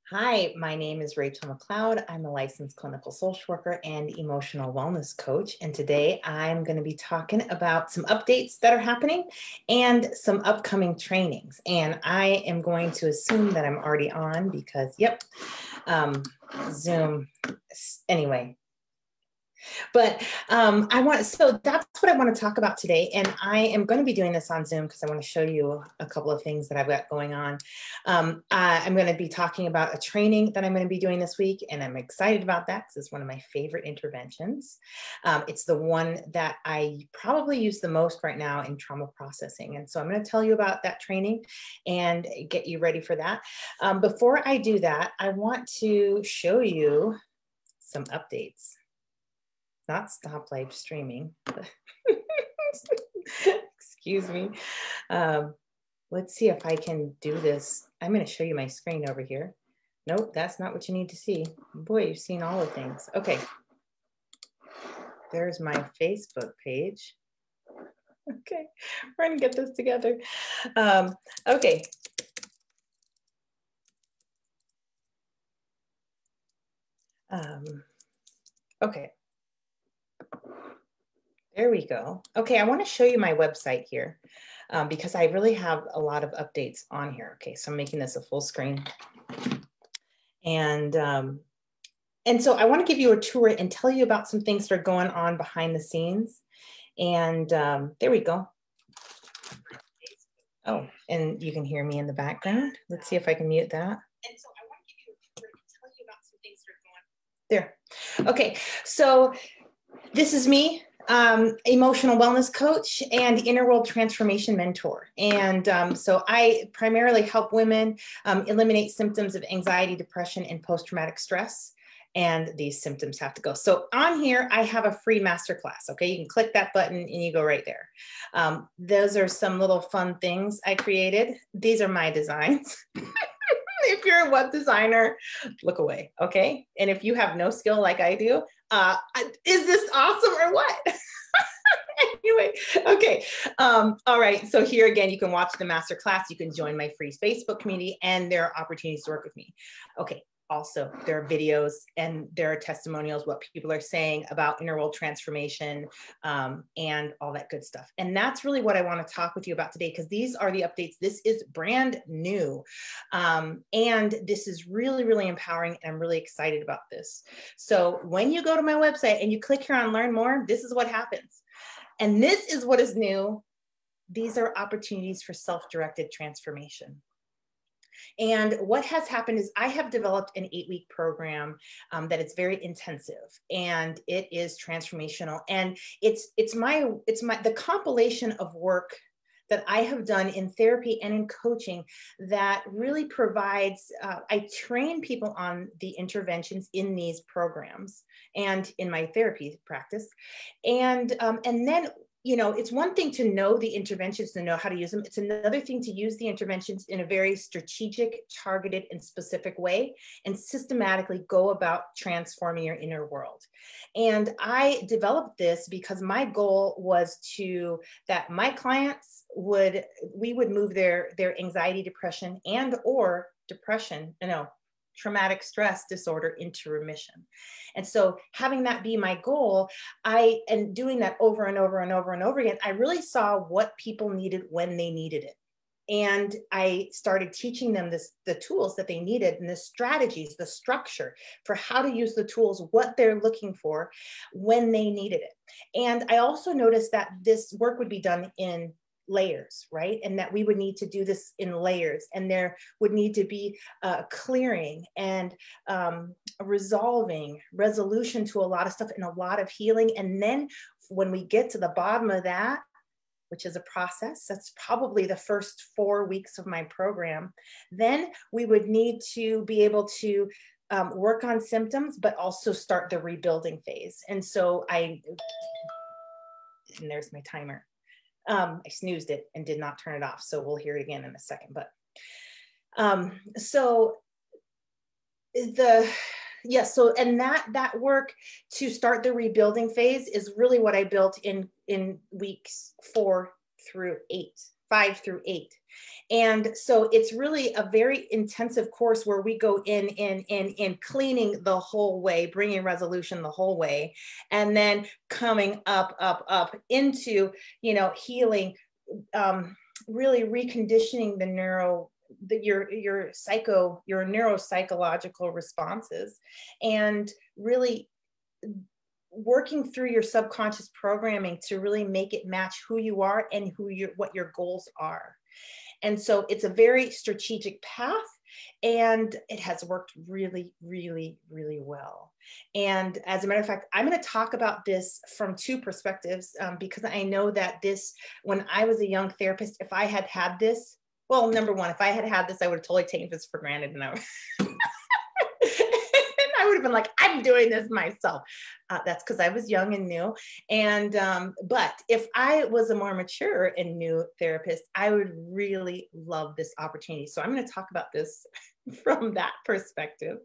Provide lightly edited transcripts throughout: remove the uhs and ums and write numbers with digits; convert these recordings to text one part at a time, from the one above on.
Hi, my name is Rachel McLeod. I'm a licensed clinical social worker and emotional wellness coach. And today I'm going to be talking about some updates that are happening and some upcoming trainings. And I am going to assume that I'm already on because, Zoom. Anyway, but so that's what I want to talk about today. And I am going to be doing this on Zoom because I want to show you a couple of things that I've got going on. I'm going to be talking about a training that I'm going to be doing this week. And I'm excited about that because it's one of my favorite interventions. It's the one that I probably use the most right now in trauma processing. And so I'm going to tell you about that training and get you ready for that. Before I do that, I want to show you some updates. Not stop live streaming. Excuse me. Let's see if I can do this. I'm going to show you my screen over here. Nope, that's not what you need to see. Boy, you've seen all the things. Okay. There's my Facebook page. Okay, we're going to get this together. Okay. Okay. There we go. Okay, I want to show you my website here because I really have a lot of updates on here. Okay, so I'm making this a full screen. And so I want to give you a tour and tell you about some things that are going on behind the scenes. And there we go. Oh, and you can hear me in the background. Let's see if I can mute that. And so I want to give you a tour and tell you about some things that are going on. There. Okay, so this is me. Emotional wellness coach and inner world transformation mentor. And so I primarily help women eliminate symptoms of anxiety, depression, and post-traumatic stress. And these symptoms have to go. So on here, I have a free masterclass. Okay, you can click that button and you go right there. Those are some little fun things I created. These are my designs. If you're a web designer, look away, okay? And if you have no skill like I do, is this awesome or what? Anyway, okay. All right, so here again, you can watch the masterclass, you can join my free Facebook community, and there are opportunities to work with me. Okay, also, there are videos and there are testimonials, what people are saying about inner world transformation and all that good stuff. And that's really what I want to talk with you about today, because these are the updates. This is brand new. And this is really, really empowering. And I'm really excited about this. So when you go to my website and you click here on Learn More, this is what happens. And this is what is new. These are opportunities for self-directed transformation. And what has happened is I have developed an 8-week program that is very intensive and it is transformational. And it's the compilation of work that I have done in therapy and in coaching that really provides, I train people on the interventions in these programs and in my therapy practice. And then, you know, it's one thing to know the interventions, to know how to use them. It's another thing to use the interventions in a very strategic, targeted, and specific way, and systematically go about transforming your inner world. And I developed this because my goal was that my clients we would move their anxiety, depression, and or traumatic stress disorder into remission. And so having that be my goal, and doing that over and over and over and over again, I really saw what people needed when they needed it. And I started teaching them the tools that they needed and the strategies, the structure for how to use the tools, what they're looking for when they needed it. And I also noticed that this work would be done in layers, right? And that we would need to do this in layers, and there would need to be clearing and resolution to a lot of stuff and a lot of healing. And then when we get to the bottom of that, which is a process, that's probably the first 4 weeks of my program, then we would need to be able to work on symptoms, but also start the rebuilding phase. And so and there's my timer. I snoozed it and did not turn it off. So we'll hear it again in a second. But and that work to start the rebuilding phase is really what I built in weeks 4 through 8. 5 through 8. And so it's really a very intensive course where we go in cleaning the whole way, bringing resolution the whole way, and then coming up into, you know, healing, really reconditioning your neuropsychological responses, and really working through your subconscious programming to really make it match who you are and what your goals are. And so it's a very strategic path, and it has worked really, really, really well. And as a matter of fact, I'm going to talk about this from two perspectives, because I know that when I was a young therapist, if I had had this, well, number one, if I had had this, I would have totally taken this for granted, and I would have been like, I'm doing this myself. That's because I was young and new. And, but if I was a more mature and new therapist, I would really love this opportunity. So I'm going to talk about this from that perspective.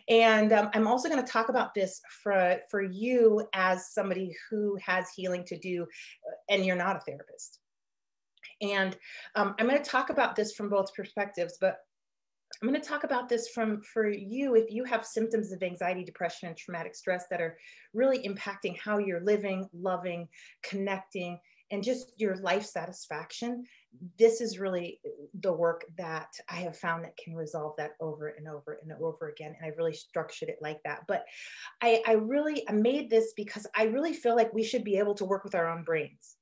And I'm also going to talk about this for you as somebody who has healing to do, and you're not a therapist. And I'm going to talk about this from both perspectives, but I'm going to talk about this for you if you have symptoms of anxiety, depression, and traumatic stress that are really impacting how you're living, loving, connecting, and just your life satisfaction. This is really the work that I have found that can resolve that over and over and over again. And I really structured it like that. But I made this because I really feel like we should be able to work with our own brains.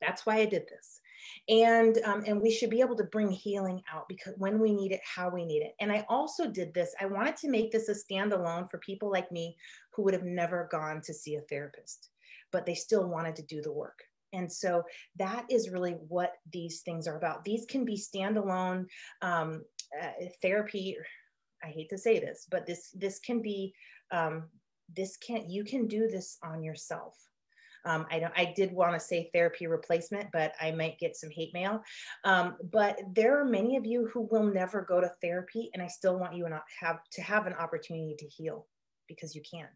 That's why I did this. And we should be able to bring healing out, because when we need it, how we need it. And I also did this. I wanted to make this a standalone for people like me who would have never gone to see a therapist, but they still wanted to do the work. And so that is really what these things are about. These can be standalone therapy. I hate to say this, but this can be, you can do this on yourself. I did want to say therapy replacement, but I might get some hate mail. But there are many of you who will never go to therapy, and I still want you to have an opportunity to heal, because you can.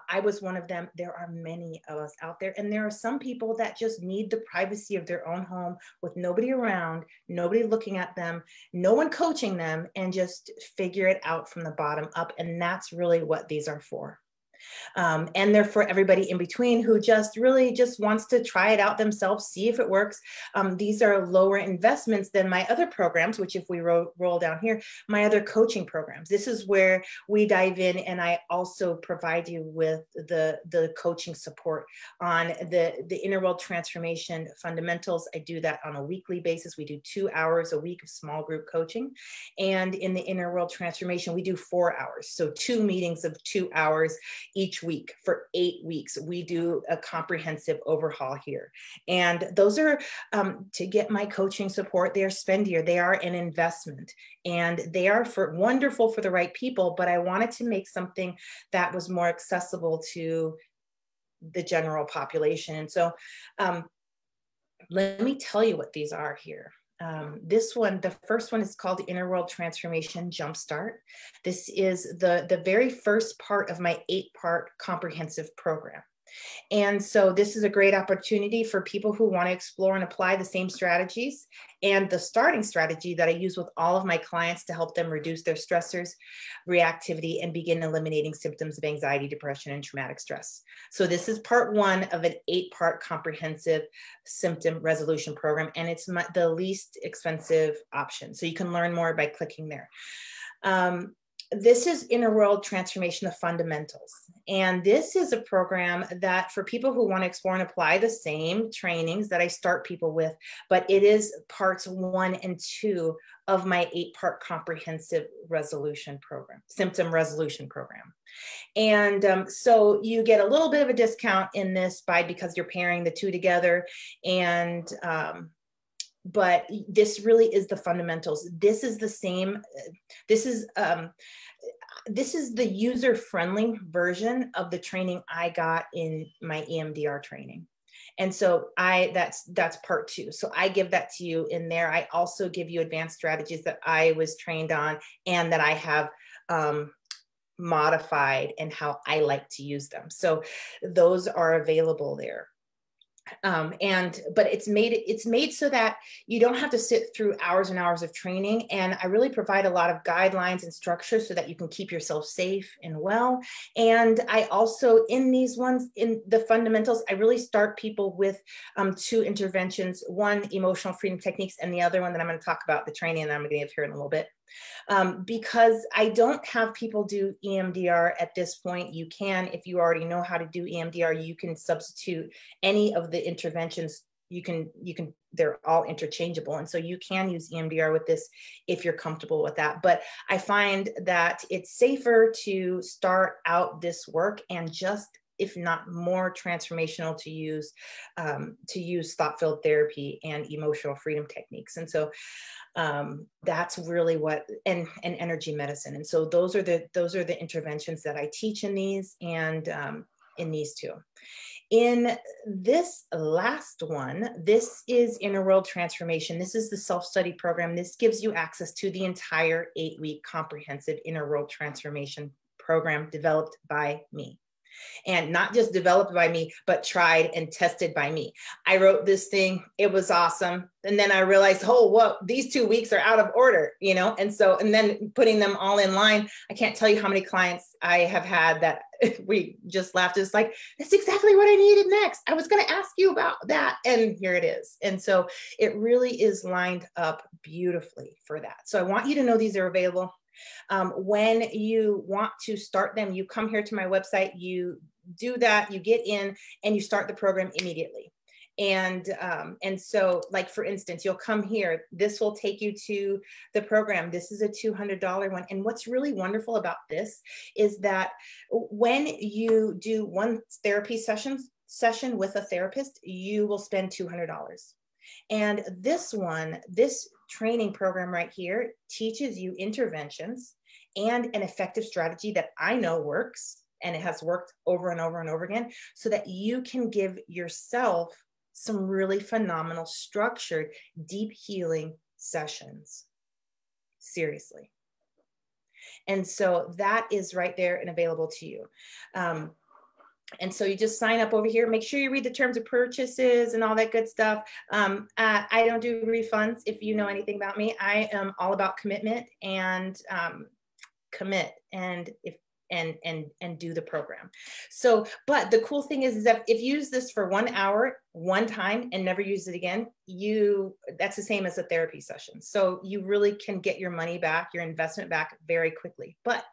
I was one of them. There are many of us out there, and there are some people that just need the privacy of their own home with nobody around, nobody looking at them, no one coaching them, and just figure it out from the bottom up. And that's really what these are for. And they're for everybody in between who just wants to try it out themselves, see if it works. These are lower investments than my other programs, which if we roll down here, my other coaching programs. This is where we dive in, and I also provide you with the coaching support on the inner world transformation fundamentals. I do that on a weekly basis. We do 2 hours a week of small group coaching. And in the inner world transformation, we do 4 hours. So 2 meetings of 2 hours each week for 8 weeks. We do a comprehensive overhaul here. And those are, to get my coaching support, they are spendier, they are an investment, and they are wonderful for the right people, but I wanted to make something that was more accessible to the general population. And so let me tell you what these are here. The first one is called Inner World Transformation Jumpstart. This is the very first part of my 8-part comprehensive program. And so this is a great opportunity for people who want to explore and apply the same strategies and the starting strategy that I use with all of my clients to help them reduce their stressors, reactivity, and begin eliminating symptoms of anxiety, depression, and traumatic stress. So this is part 1 of an 8-part comprehensive symptom resolution program, and it's the least expensive option. So you can learn more by clicking there. This is Inner World Transformation, the Fundamentals. And this is a program that for people who want to explore and apply the same trainings that I start people with, but it is parts 1 and 2 of my 8-part comprehensive resolution program, symptom resolution program. And so you get a little bit of a discount in this because you're pairing the 2 together. And but this really is the fundamentals. This is the same. This is the user-friendly version of the training I got in my EMDR training. And so that's part 2. So I give that to you in there. I also give you advanced strategies that I was trained on and that I have modified and how I like to use them. So those are available there. But it's made so that you don't have to sit through hours and hours of training. And I really provide a lot of guidelines and structure so that you can keep yourself safe and well. And I also, in these ones, in the fundamentals, I really start people with 2 interventions, one emotional freedom techniques, and the other one that I'm going to talk about, the training that I'm going to give here in a little bit. Because I don't have people do EMDR at this point. You can, if you already know how to do EMDR, you can substitute any of the interventions. They're all interchangeable. And so you can use EMDR with this if you're comfortable with that. But I find that it's safer to start out this work and just, if not more transformational, to use thought-filled therapy and emotional freedom techniques. And so that's really what, and energy medicine. And so those are the interventions that I teach in these, and in these 2. In this last one, this is Inner World Transformation. This is the self-study program. This gives you access to the entire 8-week comprehensive Inner World Transformation program developed by me. And not just developed by me, but tried and tested by me. I wrote this thing, it was awesome. And then I realized, oh, well, these 2 weeks are out of order, you know? And so, and then putting them all in line, I can't tell you how many clients I have had that we just laughed. It's like, that's exactly what I needed next. I was going to ask you about that. And here it is. And so it really is lined up beautifully for that. So I want you to know these are available. When you want to start them, you come here to my website, you do that, you get in, and you start the program immediately. And so, like, for instance, you'll come here, this will take you to the program. This is a $200 one. And what's really wonderful about this is that when you do one therapy session with a therapist, you will spend $200. And this training program right here teaches you interventions and an effective strategy that I know works, and it has worked over and over and over again, so that you can give yourself some really phenomenal, structured, deep healing sessions. Seriously. And so that is right there and available to you. And so you just sign up over here. Make sure you read the terms of purchases and all that good stuff. I don't do refunds. If you know anything about me, I am all about commitment and commit and do the program. So, but the cool thing is that if you use this for 1 hour, one time, and never use it again, that's the same as a therapy session. So you really can get your money back, your investment back very quickly. But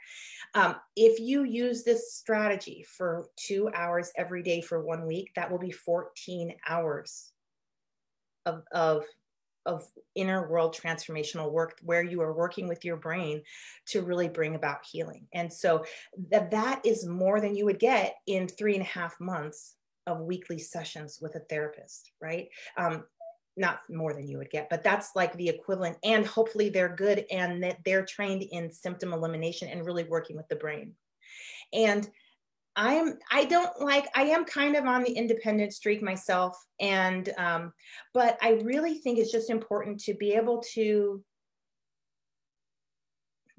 if you use this strategy for 2 hours every day for 1 week, that will be 14 hours of inner world transformational work, where you are working with your brain to really bring about healing. And so that is more than you would get in 3.5 months of weekly sessions with a therapist, right? Not more than you would get, but that's like the equivalent. And hopefully they're good and that they're trained in symptom elimination and really working with the brain. And I am kind of on the independent streak myself. And, but I really think it's just important to be able to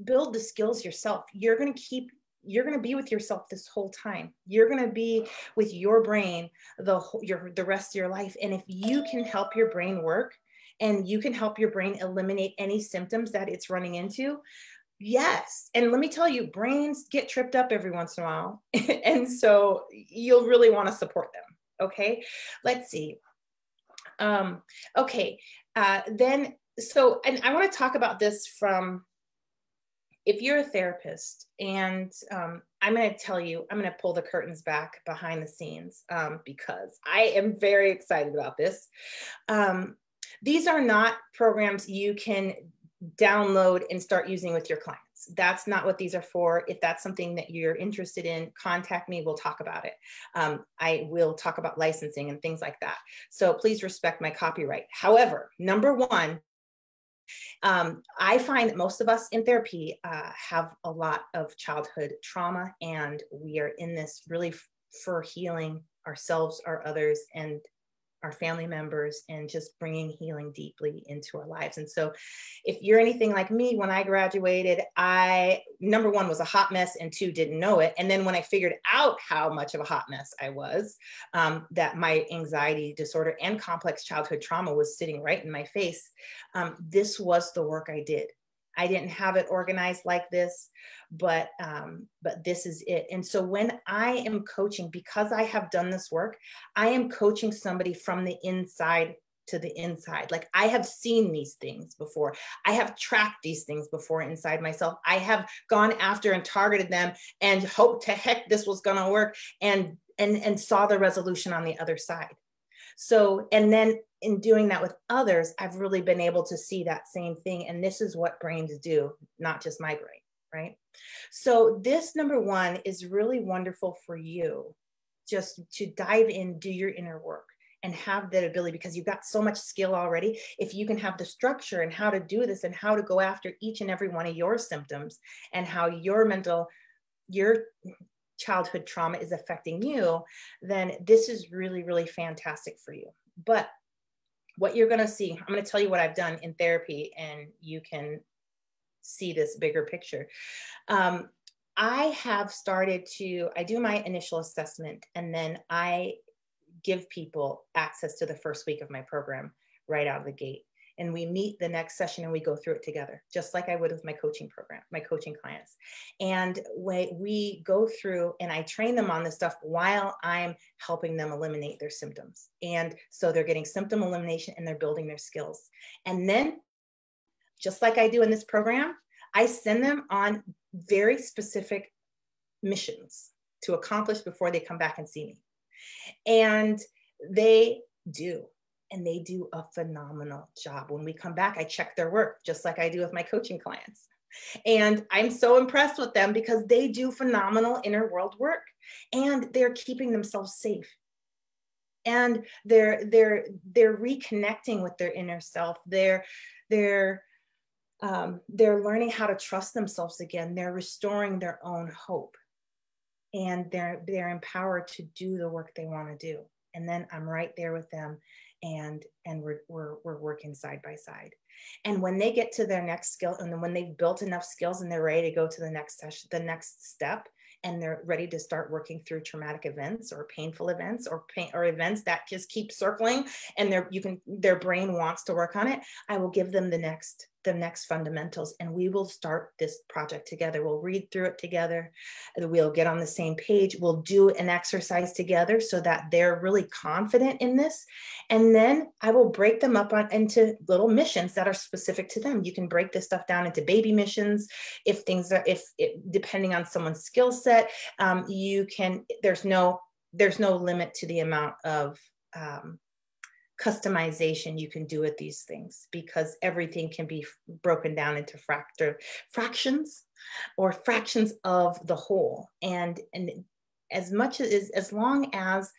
build the skills yourself. You're going to be with yourself this whole time. You're going to be with your brain the rest of your life. And if you can help your brain work, and you can help your brain eliminate any symptoms that it's running into, yes. And let me tell you, brains get tripped up every once in a while. And so you'll really want to support them. Okay. Let's see. Okay. And I want to talk about this from, if you're a therapist, and I'm going to pull the curtains back behind the scenes because I am very excited about this. These are not programs you can download and start using with your clients. That's not what these are for. If that's something that you're interested in, contact me. We'll talk about it. I will talk about licensing and things like that. So please respect my copyright. However, number one, I find that most of us in therapy have a lot of childhood trauma, and we are in this really for healing ourselves, our others, and our family members, and just bringing healing deeply into our lives. And so if you're anything like me, when I graduated, I, number one, was a hot mess, and two, didn't know it. And then when I figured out how much of a hot mess I was, that my anxiety disorder and complex childhood trauma was sitting right in my face, this was the work I did. I didn't have it organized like this, but this is it. And so when I am coaching, because I have done this work, I am coaching somebody from the inside to the inside. Like, I have seen these things before. I have tracked these things before inside myself. I have gone after and targeted them and hoped to heck this was going to work, and saw the resolution on the other side. So, and then in doing that with others, I've really been able to see that same thing. And this is what brains do, not just my brain, right? So this, number one, is really wonderful for you, just to dive in, do your inner work, and have that ability, because you've got so much skill already. If you can have the structure and how to do this, and how to go after each and every one of your symptoms, and how your childhood trauma is affecting you, then this is really, really fantastic for you. But what you're going to see, I'm going to tell you what I've done in therapy, and you can see this bigger picture. I have started to, I do my initial assessment, and then I give people access to the first week of my program right out of the gate. And we meet the next session and we go through it together, just like I would with my coaching program, my coaching clients. And we go through, and I train them on this stuff while I'm helping them eliminate their symptoms. And so they're getting symptom elimination, and they're building their skills. And then, just like I do in this program, I send them on very specific missions to accomplish before they come back and see me. And they do. And they do a phenomenal job. When we come back, I check their work, just like I do with my coaching clients. And I'm so impressed with them, because they do phenomenal inner world work, and they're keeping themselves safe. And they're reconnecting with their inner self. They're learning how to trust themselves again. They're restoring their own hope, and they're empowered to do the work they want to do. And then I'm right there with them, and we're working side by side. And when they get to their next skill, and then when they've built enough skills and they're ready to go to the next session, the next step, and they're ready to start working through traumatic events or painful events, or events that just keep circling, and their brain wants to work on it, I will give them the next fundamentals, and we will start this project together. We'll read through it together, and we'll get on the same page. We'll do an exercise together so that they're really confident in this. And then I will break them up into little missions that are specific to them. You can break this stuff down into baby missions. Depending on someone's skill set, there's no limit to the amount of customization you can do with these things, because everything can be broken down into fractions of the whole. And as long as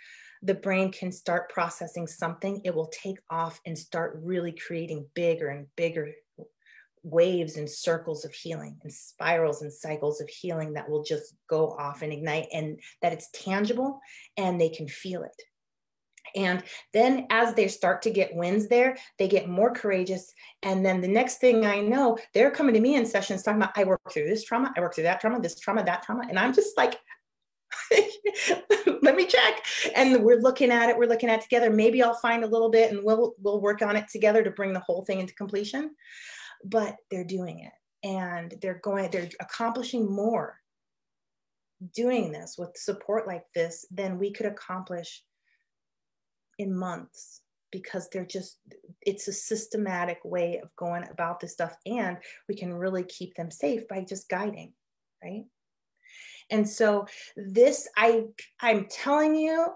the brain can start processing something, it will take off and start really creating bigger and bigger waves and circles of healing, and spirals and cycles of healing that will just go off and ignite, and that it's tangible and they can feel it. And then as they start to get wins there, they get more courageous. And then the next thing I know, they're coming to me in sessions talking about, I work through this trauma, I work through that trauma, this trauma, that trauma. And I'm just like, let me check. And we're looking at it together. Maybe I'll find a little bit, and we'll work on it together to bring the whole thing into completion. But they're doing it, and they're accomplishing more doing this with support like this than we could accomplish in months, because it's a systematic way of going about this stuff, and we can really keep them safe by just guiding, right? And so this, I'm telling you,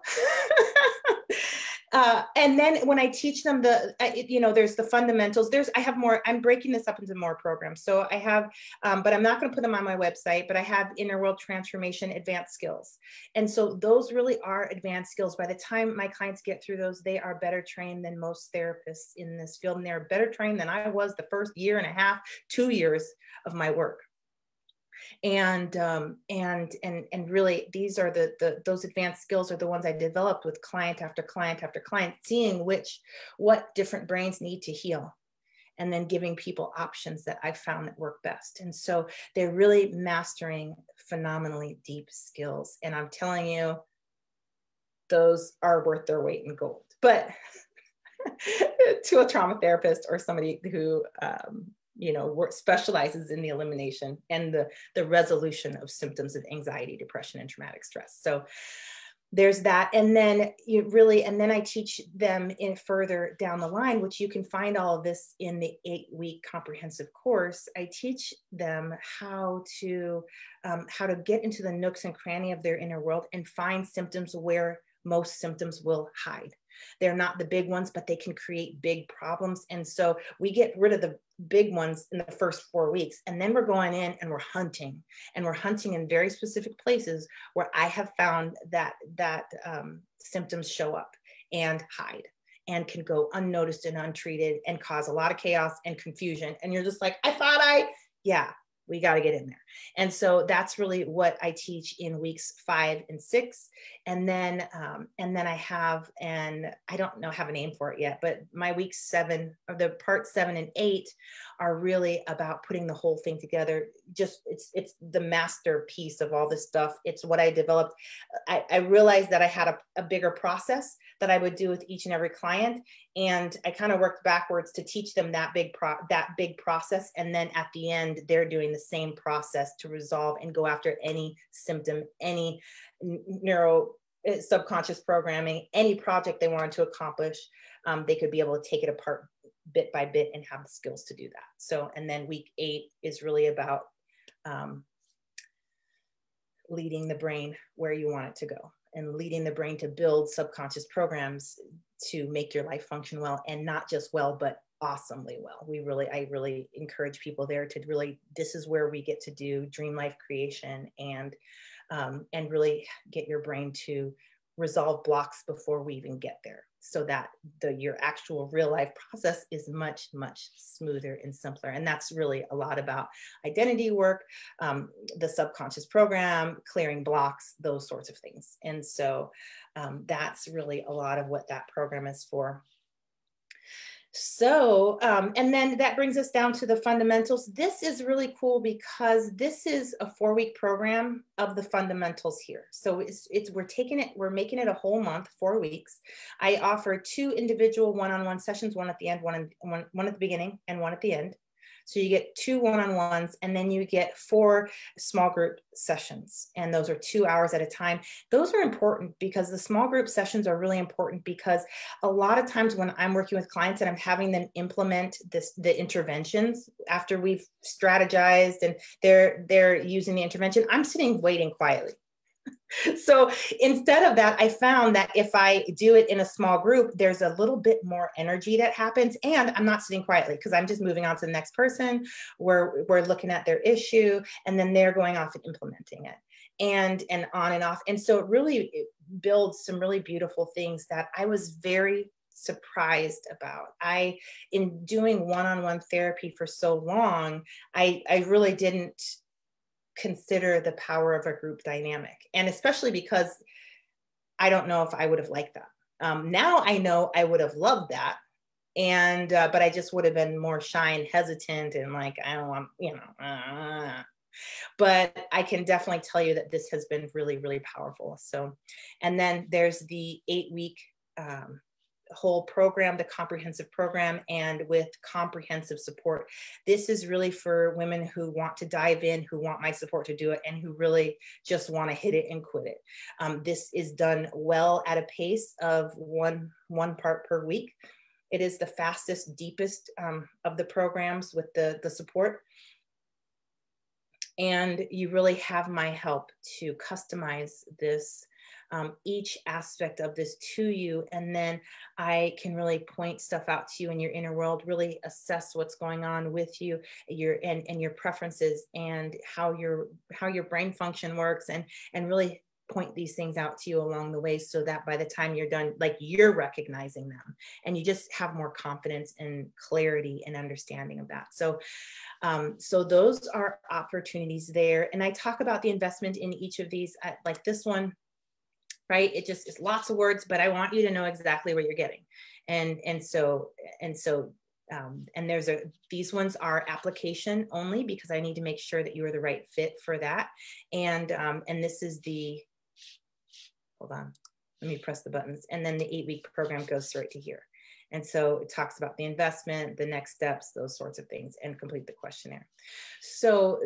and then when I teach them there's the fundamentals, I have more, I'm breaking this up into more programs. So I have, but I'm not going to put them on my website, but I have inner world transformation, advanced skills. And so those really are advanced skills. By the time my clients get through those, they are better trained than most therapists in this field. And they're better trained than I was the first year and a half, 2 years of my work. And really, these are those advanced skills are the ones I developed with client after client after client, seeing what different brains need to heal, and then giving people options that I found that work best. And so they're really mastering phenomenally deep skills. And I'm telling you, those are worth their weight in gold. But to a trauma therapist or somebody who specializes in the elimination and the resolution of symptoms of anxiety, depression, and traumatic stress. So there's that. And then I teach them in further down the line, which you can find all of this in the 8-week comprehensive course. I teach them how to get into the nooks and cranny of their inner world and find symptoms where most symptoms will hide. They're not the big ones, but they can create big problems. And so we get rid of the big ones in the first 4 weeks. And then we're going in and we're hunting in very specific places where I have found that symptoms show up and hide and can go unnoticed and untreated and cause a lot of chaos and confusion. And you're just like, yeah, we got to get in there. And so that's really what I teach in weeks 5 and 6. And then I have, and I don't have a name for it yet, but my week 7, or the part 7 and 8 are really about putting the whole thing together. Just, it's the masterpiece of all this stuff. It's what I developed. I realized that I had a bigger process that I would do with each and every client. And I kind of worked backwards to teach them that big process. And then at the end, they're doing the same process to resolve and go after any symptom, any neuro subconscious programming, any project they wanted to accomplish. They could be able to take it apart bit by bit and have the skills to do that. So, and then week 8 is really about leading the brain where you want it to go, and leading the brain to build subconscious programs to make your life function well, and not just well, but awesomely well. I really encourage people there to really, this is where we get to do dream life creation and really get your brain to resolve blocks before we even get there, so that your actual real life process is much, much smoother and simpler. And that's really a lot about identity work, the subconscious program, clearing blocks, those sorts of things. And so that's really a lot of what that program is for. So, and then that brings us down to the fundamentals. This is really cool because this is a 4-week program of the fundamentals here. So we're making it a whole month, 4 weeks. I offer 2 individual one-on-one sessions, one at the end, one at the beginning, and one at the end. So you get 2 one-on-ones, and then you get 4 small group sessions. And those are 2 hours at a time. Those are important because the small group sessions are really important, because a lot of times when I'm working with clients and I'm having them implement the interventions after we've strategized and they're using the intervention, I'm sitting waiting quietly. So instead of that, I found that if I do it in a small group, there's a little bit more energy that happens, and I'm not sitting quietly because I'm just moving on to the next person. We're looking at their issue, and then they're going off and implementing it, and on and off. And so it builds some really beautiful things that I was very surprised about. In doing one-on-one therapy for so long, I really didn't consider the power of a group dynamic. And especially because I don't know if I would have liked that. Now I know I would have loved that. And, but I just would have been more shy and hesitant and like, I don't want, but I can definitely tell you that this has been really, really powerful. So, and then there's the 8-week, whole program, the comprehensive program, and with comprehensive support. This is really for women who want to dive in, who want my support to do it, and who really just want to hit it and quit it. This is done well at a pace of one part per week. It is the fastest, deepest of the programs with the support. And you really have my help to customize this, each aspect of this to you. And then I can really point stuff out to you in your inner world, really assess what's going on with you, and your preferences, and how your brain function works, and really point these things out to you along the way, so that by the time you're done, like, you're recognizing them and you just have more confidence and clarity and understanding of that. So so those are opportunities there. And I talk about the investment in each of these, like this one, right? It just is lots of words, but I want you to know exactly what you're getting. And so these ones are application only, because I need to make sure that you are the right fit for that. And this is the, hold on, let me press the buttons. And then the 8-week program goes straight to here. And so it talks about the investment, the next steps, those sorts of things, and complete the questionnaire. So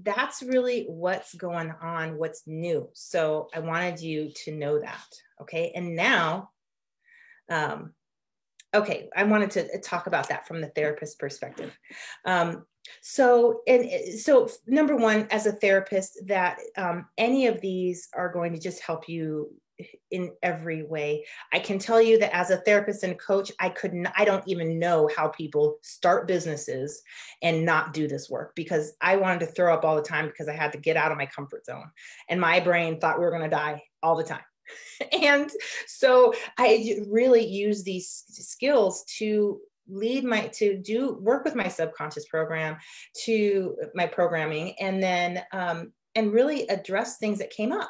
that's really what's going on, what's new. So I wanted you to know that, okay? And now, okay, I wanted to talk about that from the therapist perspective. So number one, as a therapist, that any of these are going to just help you in every way. I can tell you that as a therapist and coach, I don't even know how people start businesses and not do this work, because I wanted to throw up all the time because I had to get out of my comfort zone. And my brain thought we were going to die all the time. And so I really use these skills to work with my subconscious program, to my programming, and then, and really address things that came up.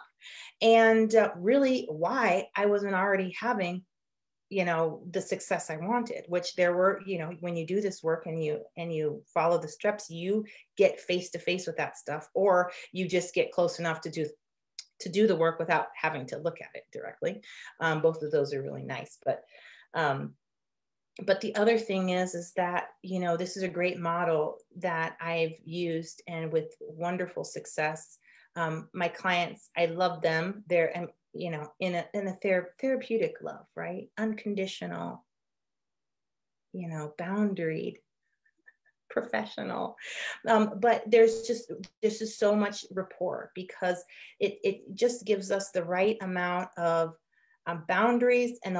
And really why I wasn't already having, the success I wanted, which there were, when you do this work and you follow the steps, you get face to face with that stuff, or you just get close enough to do the work without having to look at it directly. Both of those are really nice. But the other thing is that, this is a great model that I've used, and with wonderful success. My clients, I love them. They're, in a therapeutic love, right? Unconditional, boundaried, professional. But there's just so much rapport, because it just gives us the right amount of boundaries, and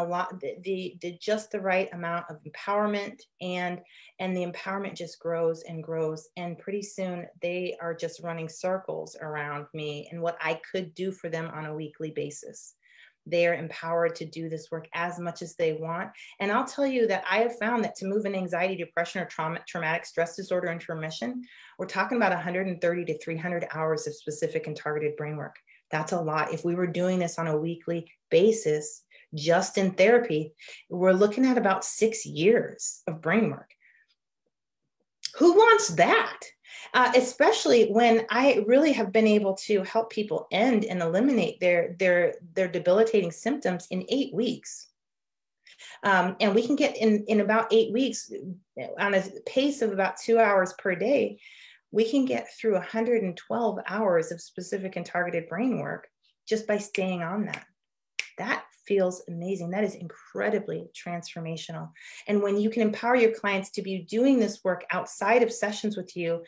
just the right amount of empowerment, and the empowerment just grows and grows, and pretty soon they are just running circles around me and what I could do for them on a weekly basis. They are empowered to do this work as much as they want. And I'll tell you that I have found that to move an anxiety, depression, or traumatic stress disorder into remission, we're talking about 130 to 300 hours of specific and targeted brain work. That's a lot. If we were doing this on a weekly basis, just in therapy, we're looking at about 6 years of brain work. Who wants that? Especially when I really have been able to help people end and eliminate their debilitating symptoms in 8 weeks. And we can get in about 8 weeks, on a pace of about 2 hours per day, we can get through 112 hours of specific and targeted brain work just by staying on that. That feels amazing. That is incredibly transformational. And when you can empower your clients to be doing this work outside of sessions with you,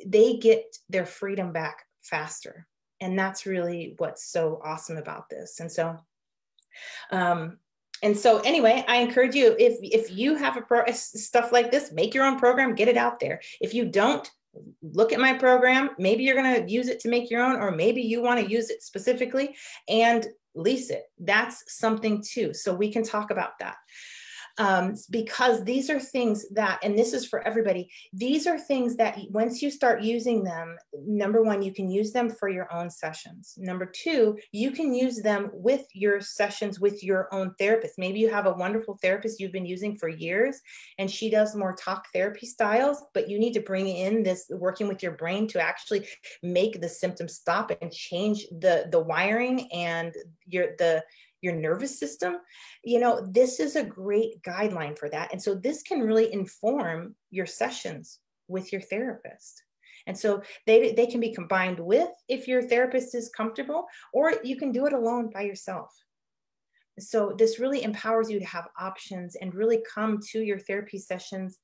they get their freedom back faster. And that's really what's so awesome about this. And so anyway, I encourage you, if you have stuff like this, make your own program, get it out there. If you don't, look at my program. Maybe you're going to use it to make your own, or maybe you want to use it specifically and lease it. That's something too. So we can talk about that. Because these are things that, and this is for everybody, these are things that once you start using them, number one, you can use them for your own sessions. Number two, you can use them with your sessions with your own therapist. Maybe you have a wonderful therapist you've been using for years, and she does more talk therapy styles, but you need to bring in this working with your brain to actually make the symptoms stop and change the wiring and your nervous system. This is a great guideline for that. And so this can really inform your sessions with your therapist. And so they can be combined with, if your therapist is comfortable, or you can do it alone by yourself. So this really empowers you to have options and really come to your therapy sessions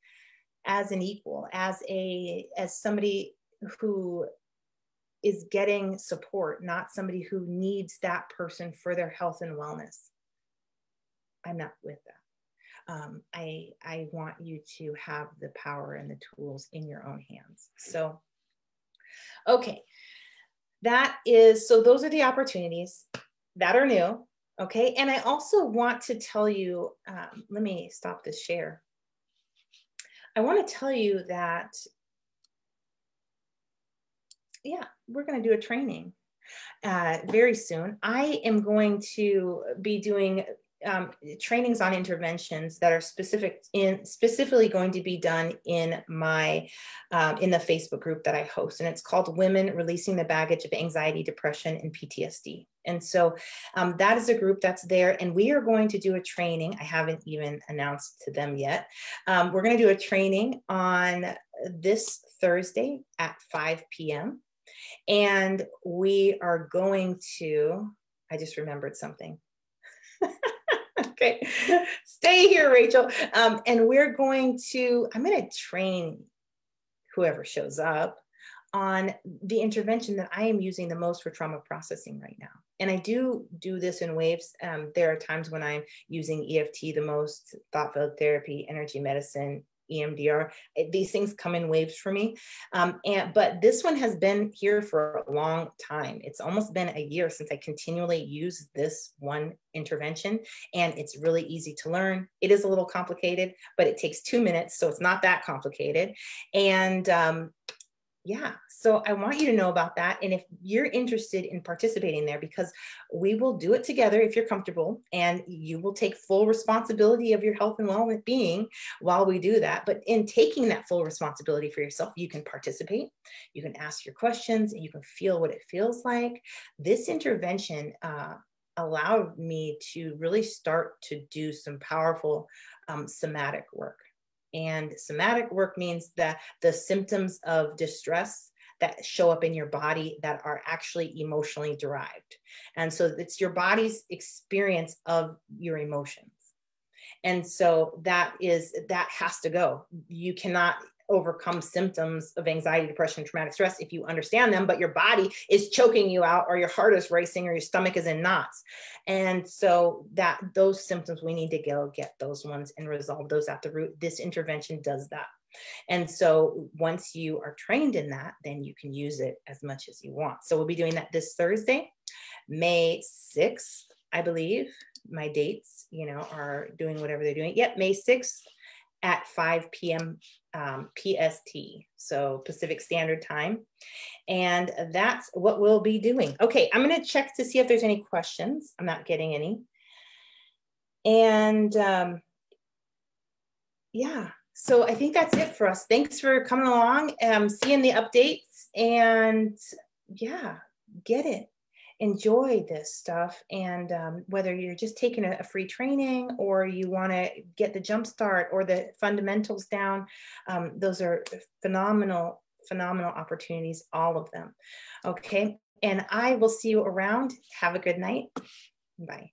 as an equal, as somebody who is getting support, not somebody who needs that person for their health and wellness. I'm not with that. I want you to have the power and the tools in your own hands. So, okay. that is, so those are the opportunities that are new. Okay. And I also want to tell you, let me stop this share. I want to tell you that, yeah, we're going to do a training very soon. I am going to be doing trainings on interventions that are specifically going to be done in my in the Facebook group that I host, and it's called Women Releasing the Baggage of Anxiety, Depression, and PTSD. And so that is a group that's there, and we are going to do a training. I haven't even announced to them yet. We're going to do a training on this Thursday at 5 p.m. And we are going to, I just remembered something. Okay, stay here, Rachel. And I'm going to train whoever shows up on the intervention that I am using the most for trauma processing right now. And I do this in waves. There are times when I'm using EFT the most, thought field therapy, energy medicine, EMDR. These things come in waves for me. But this one has been here for a long time. It's almost been a year since I continually use this one intervention, and it's really easy to learn. It is a little complicated, but it takes 2 minutes, so it's not that complicated. And yeah, so I want you to know about that. And if you're interested in participating there, because we will do it together if you're comfortable, and you will take full responsibility of your health and well-being while we do that. But in taking that full responsibility for yourself, you can participate, you can ask your questions, and you can feel what it feels like. This intervention allowed me to really start to do some powerful somatic work. And somatic work means that the symptoms of distress that show up in your body that are actually emotionally derived. And so it's your body's experience of your emotions. And so that has to go. You cannot overcome symptoms of anxiety, depression, traumatic stress if you understand them, but your body is choking you out, or your heart is racing, or your stomach is in knots. And so those symptoms, we need to go get those ones and resolve those at the root. This intervention does that. And so once you are trained in that, then you can use it as much as you want. So we'll be doing that this Thursday, May 6th, I believe. My dates, are doing whatever they're doing. Yep, May 6th at 5 p.m. PST, so Pacific Standard Time. And that's what we'll be doing. Okay, I'm going to check to see if there's any questions. I'm not getting any. And yeah, so I think that's it for us. Thanks for coming along, seeing the updates, and yeah, get it. Enjoy this stuff. And whether you're just taking a free training, or you want to get the jump start or the fundamentals down, those are phenomenal opportunities, all of them. Okay. And I will see you around. Have a good night. Bye.